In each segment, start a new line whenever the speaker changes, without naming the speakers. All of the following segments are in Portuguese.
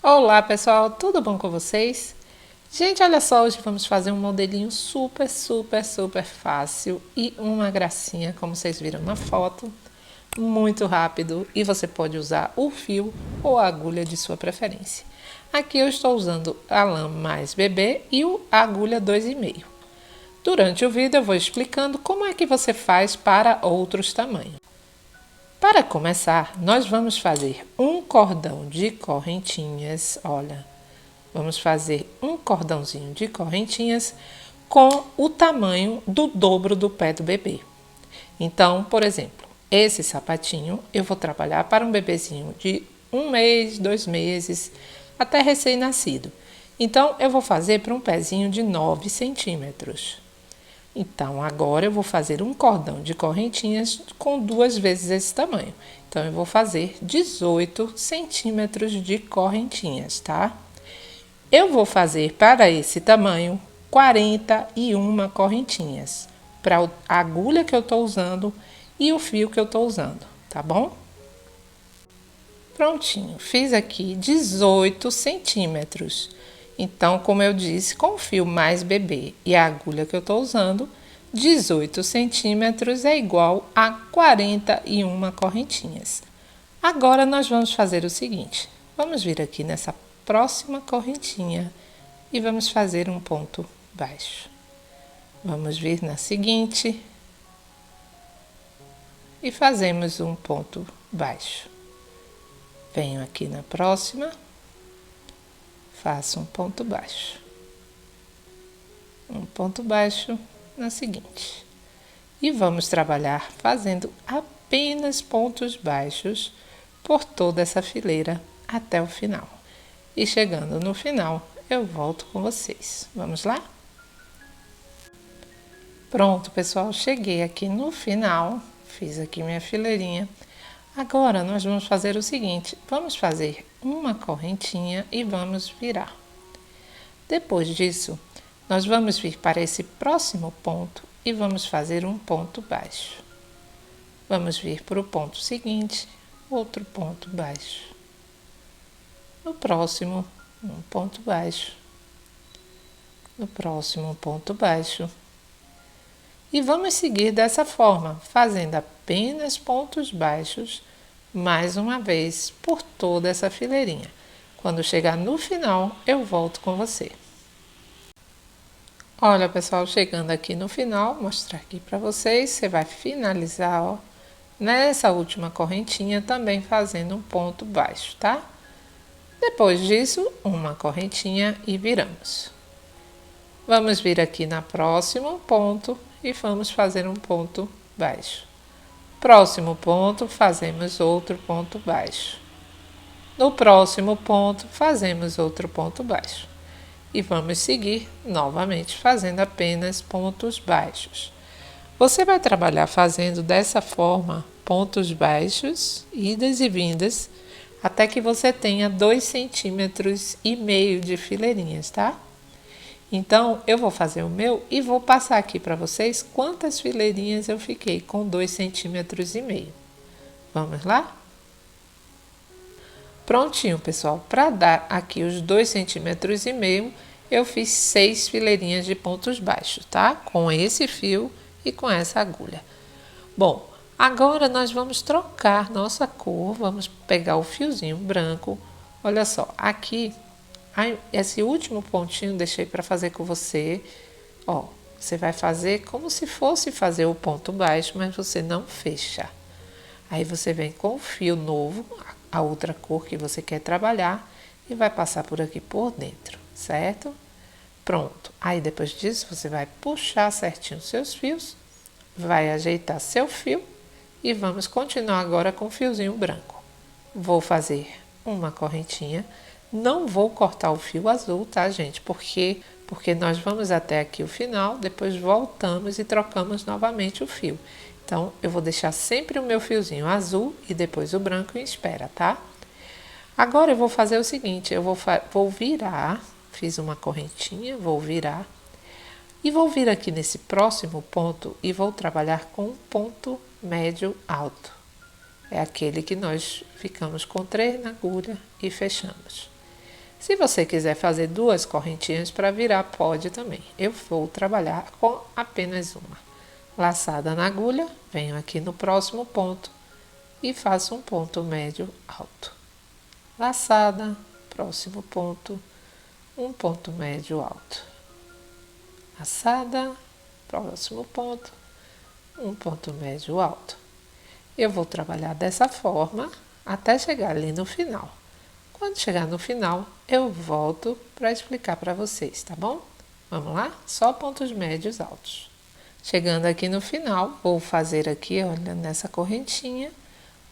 Olá pessoal, tudo bom com vocês? Gente, olha só, hoje vamos fazer um modelinho super fácil e uma gracinha, como vocês viram na foto. Muito rápido e você pode usar o fio ou a agulha de sua preferência. Aqui eu estou usando a lã mais bebê e a agulha 2,5. Durante o vídeo eu vou explicando como é que você faz para outros tamanhos. Para começar, nós vamos fazer um cordão de correntinhas, olha, vamos fazer um cordãozinho de correntinhas com o tamanho do dobro do pé do bebê. Então, por exemplo, esse sapatinho eu vou trabalhar para um bebezinho de 1 mês, 2 meses, até recém-nascido. Então, eu vou fazer para um pezinho de 9 centímetros. Então, agora eu vou fazer um cordão de correntinhas com 2 vezes esse tamanho. Então, eu vou fazer 18 centímetros de correntinhas, tá? Eu vou fazer para esse tamanho 41 correntinhas, para a agulha que eu estou usando e o fio que eu estou usando, tá bom? Prontinho, fiz aqui 18 centímetros. Então, como eu disse, com o fio mais bebê e a agulha que eu estou usando, 18 centímetros é igual a 41 correntinhas. Agora, nós vamos fazer o seguinte. Vamos vir aqui nessa próxima correntinha e vamos fazer um ponto baixo. Vamos vir na seguinte e fazemos um ponto baixo. Venho aqui na próxima, faço um ponto baixo na seguinte. E vamos trabalhar fazendo apenas pontos baixos por toda essa fileira até o final. E chegando no final, eu volto com vocês. Vamos lá? Pronto, pessoal, cheguei aqui no final, fiz aqui minha fileirinha. Agora, nós vamos fazer o seguinte, vamos fazer uma correntinha e vamos virar. Depois disso, nós vamos vir para esse próximo ponto e vamos fazer um ponto baixo. Vamos vir para o ponto seguinte, outro ponto baixo. No próximo, um ponto baixo. No próximo, um ponto baixo. E vamos seguir dessa forma, fazendo apenas pontos baixos, mais uma vez, por toda essa fileirinha. Quando chegar no final, eu volto com você. Olha, pessoal, chegando aqui no final, mostrar aqui para vocês, você vai finalizar, ó, nessa última correntinha, também fazendo um ponto baixo, tá? Depois disso, uma correntinha e viramos. Vamos vir aqui na próximo ponto e vamos fazer um ponto baixo. Próximo ponto, fazemos outro ponto baixo. No próximo ponto, fazemos outro ponto baixo. E vamos seguir novamente fazendo apenas pontos baixos. Você vai trabalhar fazendo dessa forma pontos baixos, idas e vindas, até que você tenha 2,5 centímetros de fileirinhas, tá? Então, eu vou fazer o meu e vou passar aqui para vocês quantas fileirinhas eu fiquei com 2,5 centímetros. Vamos lá? Prontinho, pessoal. Para dar aqui os 2,5 centímetros, eu fiz 6 fileirinhas de pontos baixos, tá? Com esse fio e com essa agulha. Bom, agora nós vamos trocar nossa cor, vamos pegar o fiozinho branco. Olha só, aqui, esse último pontinho deixei para fazer com você. Ó, você vai fazer como se fosse fazer o ponto baixo, mas você não fecha. Aí você vem com o fio novo, a outra cor que você quer trabalhar, e vai passar por aqui por dentro, certo? Pronto. Aí depois disso, você vai puxar certinho os seus fios, vai ajeitar seu fio e vamos continuar agora com o fiozinho branco. Vou fazer uma correntinha, não vou cortar o fio azul, tá, gente? Porque nós vamos até aqui o final, depois voltamos e trocamos novamente o fio. Então, eu vou deixar sempre o meu fiozinho azul e depois o branco em espera, tá? Agora, eu vou fazer o seguinte, eu vou virar, fiz uma correntinha, vou virar. E vou vir aqui nesse próximo ponto e vou trabalhar com um ponto médio alto. É aquele que nós ficamos com 3 na agulha e fechamos. Se você quiser fazer 2 correntinhas para virar, pode também. Eu vou trabalhar com apenas uma. Laçada na agulha, venho aqui no próximo ponto e faço um ponto médio alto. Laçada, próximo ponto, um ponto médio alto. Laçada, próximo ponto, um ponto médio alto. Eu vou trabalhar dessa forma até chegar ali no final. Quando chegar no final, eu volto para explicar para vocês, tá bom? Vamos lá? Só pontos médios altos. Chegando aqui no final, vou fazer aqui, olha, nessa correntinha,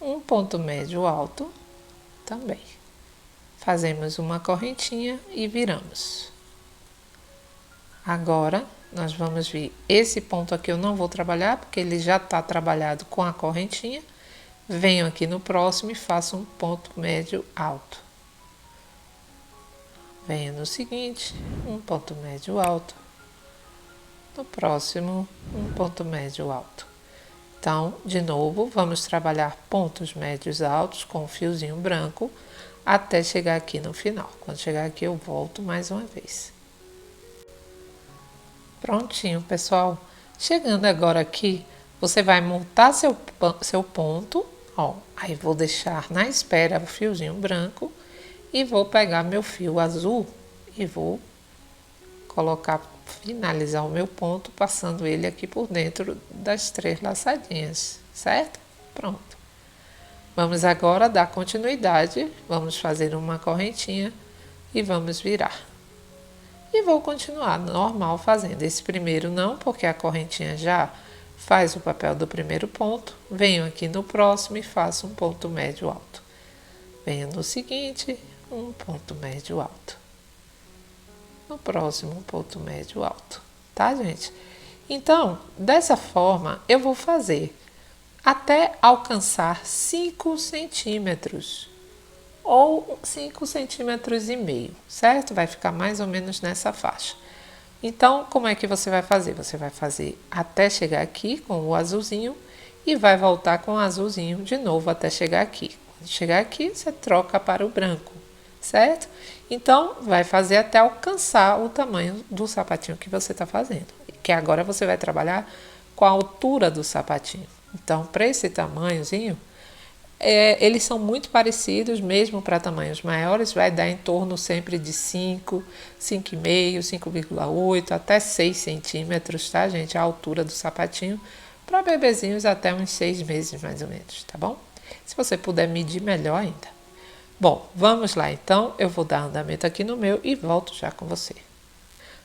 um ponto médio alto também. Fazemos uma correntinha e viramos. Agora, nós vamos vir, esse ponto aqui eu não vou trabalhar, porque ele já está trabalhado com a correntinha. Venho aqui no próximo e faço um ponto médio alto. Venho no seguinte, um ponto médio alto. No próximo, um ponto médio alto. Então, de novo, vamos trabalhar pontos médios altos com um fiozinho branco até chegar aqui no final. Quando chegar aqui, eu volto mais uma vez. Prontinho, pessoal. Chegando agora aqui, você vai montar seu ponto, ó. Aí vou deixar na espera o fiozinho branco e vou pegar meu fio azul e vou colocar, finalizar o meu ponto, passando ele aqui por dentro das 3 laçadinhas, certo? Pronto. Vamos agora dar continuidade, vamos fazer uma correntinha e vamos virar. E vou continuar normal fazendo. Esse primeiro não, porque a correntinha já faz o papel do primeiro ponto. Venho aqui no próximo e faço um ponto médio alto. Venho no seguinte, um ponto médio alto. No próximo, um ponto médio alto. Tá, gente? Então, dessa forma, eu vou fazer até alcançar 5 centímetros ou 5 centímetros e meio, certo? Vai ficar mais ou menos nessa faixa. Então, como é que você vai fazer? Você vai fazer até chegar aqui com o azulzinho e vai voltar com o azulzinho de novo até chegar aqui. Quando chegar aqui, você troca para o branco, certo? Então, vai fazer até alcançar o tamanho do sapatinho que você está fazendo. Que agora você vai trabalhar com a altura do sapatinho. Então, para esse tamanhozinho, eles são muito parecidos, mesmo para tamanhos maiores, vai dar em torno sempre de 5, 5,5, 5,8 até 6 centímetros, tá, gente? A altura do sapatinho, para bebezinhos até uns 6 meses mais ou menos, tá bom? Se você puder medir, melhor ainda. Bom, vamos lá então, eu vou dar andamento aqui no meu e volto já com você.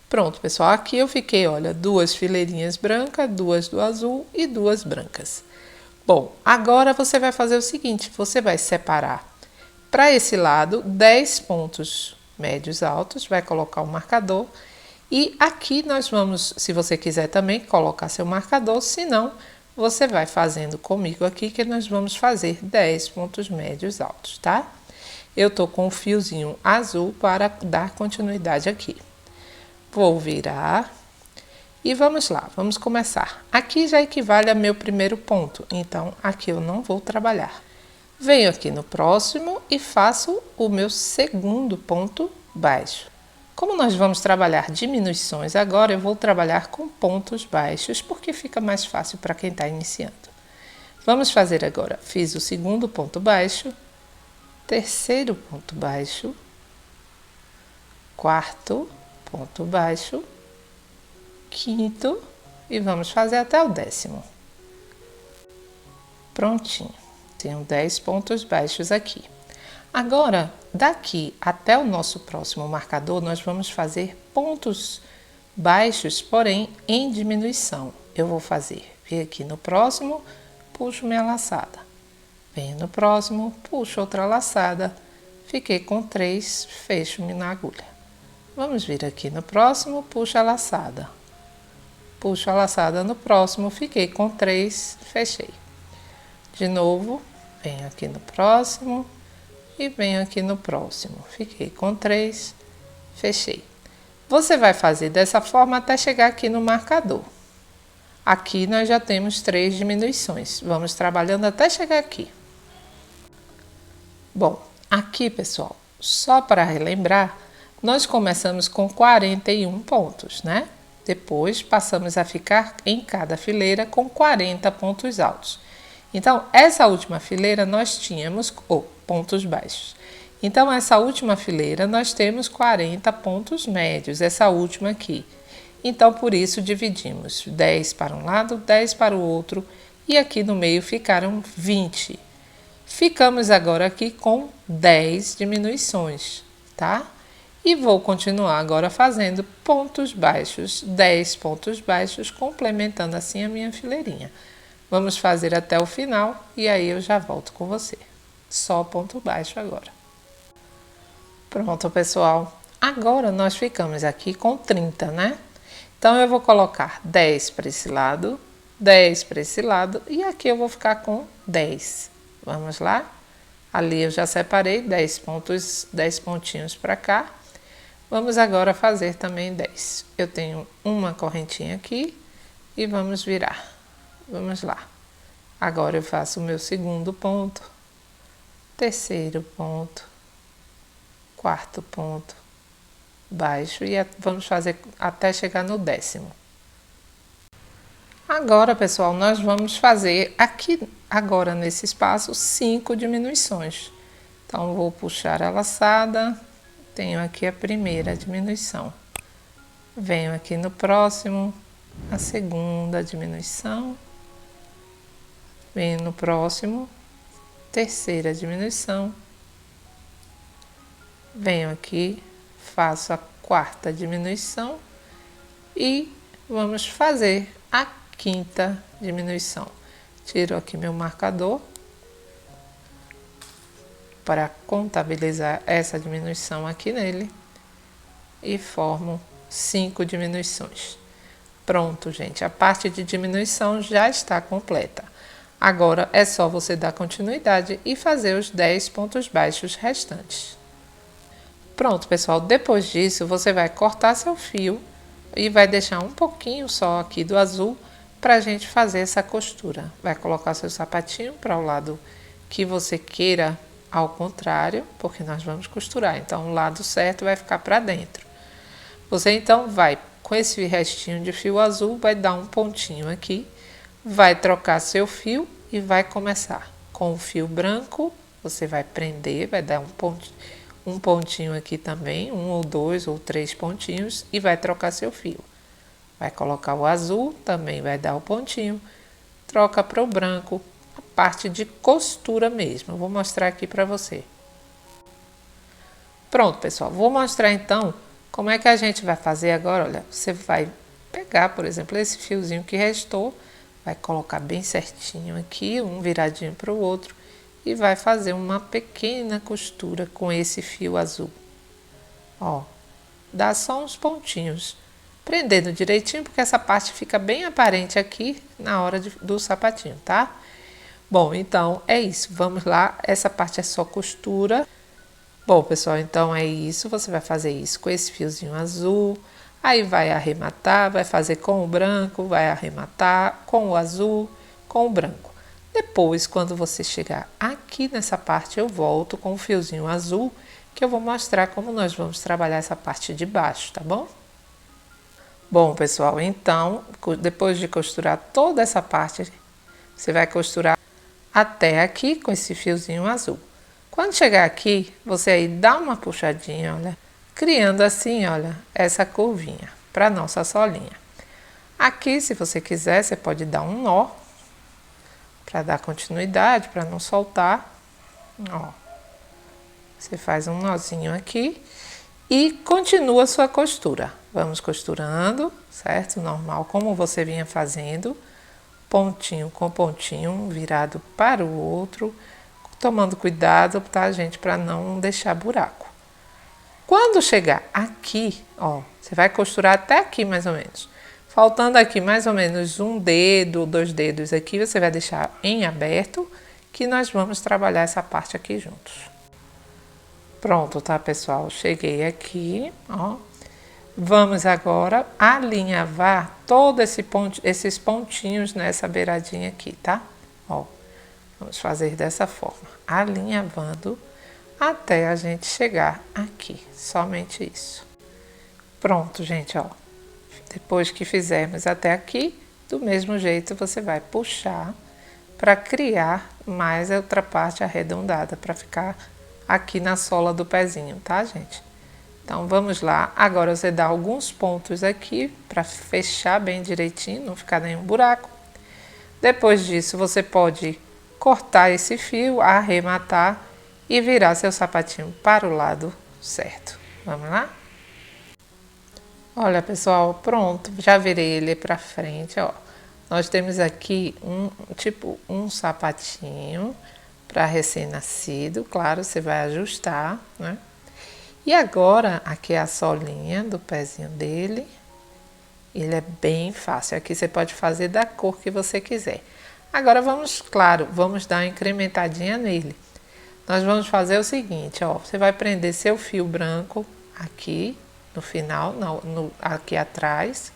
Pronto, pessoal, aqui eu fiquei, olha, 2 fileirinhas brancas, 2 do azul e 2 brancas. Bom, agora você vai fazer o seguinte, você vai separar para esse lado 10 pontos médios altos, vai colocar o marcador e aqui nós vamos, se você quiser também colocar seu marcador, se não, você vai fazendo comigo aqui que nós vamos fazer 10 pontos médios altos, tá? Eu tô com o fiozinho azul para dar continuidade aqui. Vou virar e vamos lá, vamos começar. Aqui já equivale a meu primeiro ponto, então aqui eu não vou trabalhar. Venho aqui no próximo e faço o meu segundo ponto baixo. Como nós vamos trabalhar diminuições agora, eu vou trabalhar com pontos baixos, porque fica mais fácil para quem está iniciando. Vamos fazer agora, fiz o segundo ponto baixo, terceiro ponto baixo, quarto ponto baixo, quinto e vamos fazer até o 10º. Prontinho, tenho 10 pontos baixos aqui. Agora, daqui até o nosso próximo marcador, nós vamos fazer pontos baixos, porém em diminuição. Eu vou fazer, venho aqui no próximo, puxo minha laçada. Venho no próximo, puxo outra laçada, fiquei com 3, fecho-me na agulha. Vamos vir aqui no próximo, puxo a laçada. Puxo a laçada no próximo, fiquei com 3, fechei. De novo, venho aqui no próximo e venho aqui no próximo. Fiquei com 3, fechei. Você vai fazer dessa forma até chegar aqui no marcador. Aqui nós já temos 3 diminuições. Vamos trabalhando até chegar aqui. Bom, aqui, pessoal, só para relembrar, nós começamos com 41 pontos, né? Depois passamos a ficar em cada fileira com 40 pontos altos. Então, essa última fileira nós tínhamos pontos baixos. Então, essa última fileira nós temos 40 pontos médios, essa última aqui. Então, por isso, dividimos 10 para um lado, 10 para o outro e aqui no meio ficaram 20. Ficamos agora aqui com 10 diminuições, tá? E vou continuar agora fazendo pontos baixos, 10 pontos baixos, complementando assim a minha fileirinha. Vamos fazer até o final e aí eu já volto com você. Só ponto baixo agora. Pronto, pessoal. Agora nós ficamos aqui com 30, né? Então, eu vou colocar 10 para esse lado, 10 para esse lado e aqui eu vou ficar com 10. Vamos lá? Ali eu já separei 10 pontos, 10 pontinhos para cá. Vamos agora fazer também 10. Eu tenho uma correntinha aqui e vamos virar. Vamos lá. Agora eu faço o meu segundo ponto, terceiro ponto, quarto ponto baixo e vamos fazer até chegar no 10º. Agora, pessoal, nós vamos fazer aqui, agora nesse espaço, 5 diminuições. Então, vou puxar a laçada, tenho aqui a primeira diminuição. Venho aqui no próximo, a segunda diminuição. Venho no próximo, terceira diminuição. Venho aqui, faço a quarta diminuição e vamos fazer a quinta diminuição. Tiro aqui meu marcador para contabilizar essa diminuição aqui nele e formo 5 diminuições. Pronto, gente, a parte de diminuição já está completa. Agora é só você dar continuidade e fazer os 10 pontos baixos restantes. Pronto, pessoal, depois disso você vai cortar seu fio e vai deixar um pouquinho só aqui do azul para a gente fazer essa costura. Vai colocar seu sapatinho para o lado que você queira, ao contrário, porque nós vamos costurar. Então, o lado certo vai ficar para dentro. Você então vai, com esse restinho de fio azul, vai dar um pontinho aqui, vai trocar seu fio e vai começar. Com o fio branco, você vai prender, vai dar um pontinho aqui também, 1 ou 2 ou 3 pontinhos e vai trocar seu fio. Vai colocar o azul, também vai dar o pontinho, troca para o branco, a parte de costura mesmo. Eu vou mostrar aqui para você. Pronto, pessoal, vou mostrar então como é que a gente vai fazer agora. Olha, você vai pegar, por exemplo, esse fiozinho que restou, vai colocar bem certinho aqui, um viradinho para o outro e vai fazer uma pequena costura com esse fio azul. Ó, dá só uns pontinhos, prendendo direitinho, porque essa parte fica bem aparente aqui na hora do sapatinho, tá? Bom, então é isso, vamos lá, essa parte é só costura. Bom, pessoal, então é isso, você vai fazer isso com esse fiozinho azul, aí vai arrematar, vai fazer com o branco, vai arrematar com o azul, com o branco. Depois, quando você chegar aqui nessa parte, eu volto com o fiozinho azul, que eu vou mostrar como nós vamos trabalhar essa parte de baixo, tá bom? Bom, pessoal, então, depois de costurar toda essa parte, você vai costurar até aqui com esse fiozinho azul. Quando chegar aqui, você aí dá uma puxadinha, olha, criando assim, olha, essa curvinha para nossa solinha. Aqui, se você quiser, você pode dar um nó para dar continuidade, para não soltar. Ó, você faz um nozinho aqui e continua a sua costura. Vamos costurando, certo? Normal, como você vinha fazendo, pontinho com pontinho, um virado para o outro, tomando cuidado, tá, gente, para não deixar buraco. Quando chegar aqui, ó, você vai costurar até aqui mais ou menos. Faltando aqui mais ou menos um dedo ou 2 dedos aqui, você vai deixar em aberto, que nós vamos trabalhar essa parte aqui juntos. Pronto, tá, pessoal? Cheguei aqui, ó. Vamos agora alinhavar todos esses pontinhos nessa beiradinha aqui, tá? Ó, vamos fazer dessa forma, alinhavando até a gente chegar aqui, somente isso. Pronto, gente, ó. Depois que fizermos até aqui, do mesmo jeito você vai puxar para criar mais a outra parte arredondada, para ficar aqui na sola do pezinho, tá, gente? Então, vamos lá. Agora, você dá alguns pontos aqui para fechar bem direitinho, não ficar nenhum buraco. Depois disso, você pode cortar esse fio, arrematar e virar seu sapatinho para o lado certo. Vamos lá? Olha, pessoal, pronto. Já virei ele para frente, ó. Nós temos aqui um sapatinho para recém-nascido. Claro, você vai ajustar, né? E agora, aqui é a solinha do pezinho dele. Ele é bem fácil. Aqui você pode fazer da cor que você quiser. Agora vamos, claro, vamos dar uma incrementadinha nele. Nós vamos fazer o seguinte, ó. Você vai prender seu fio branco aqui no final, aqui atrás.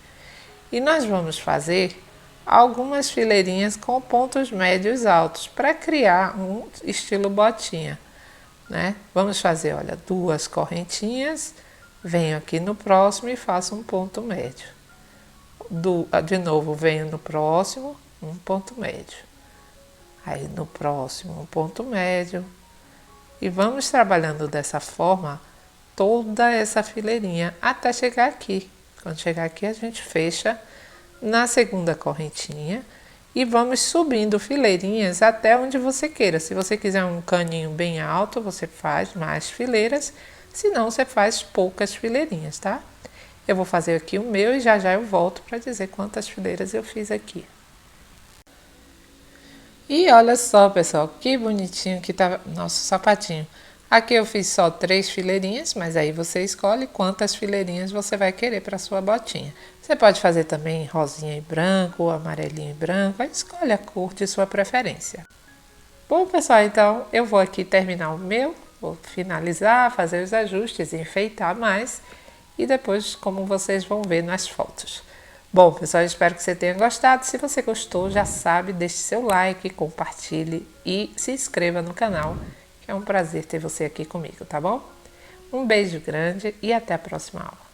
E nós vamos fazer algumas fileirinhas com pontos médios altos para criar um estilo botinha, né? Vamos fazer, olha, 2 correntinhas, venho aqui no próximo e faço um ponto médio. De novo, venho no próximo, um ponto médio. Aí no próximo, um ponto médio. E vamos trabalhando dessa forma toda essa fileirinha até chegar aqui. Quando chegar aqui, a gente fecha na segunda correntinha e vamos subindo fileirinhas até onde você queira. Se você quiser um caninho bem alto, você faz mais fileiras, se não, você faz poucas fileirinhas, tá? Eu vou fazer aqui o meu e já já eu volto para dizer quantas fileiras eu fiz aqui. E olha só, pessoal, que bonitinho que tá nosso sapatinho. Aqui eu fiz só 3 fileirinhas, mas aí você escolhe quantas fileirinhas você vai querer para sua botinha. Você pode fazer também rosinha e branco, ou amarelinho e branco, aí escolhe a cor de sua preferência. Bom, pessoal, então eu vou aqui terminar o meu, vou finalizar, fazer os ajustes, enfeitar mais e depois como vocês vão ver nas fotos. Bom, pessoal, espero que você tenha gostado. Se você gostou, já sabe, deixe seu like, compartilhe e se inscreva no canal, que é um prazer ter você aqui comigo, tá bom? Um beijo grande e até a próxima aula.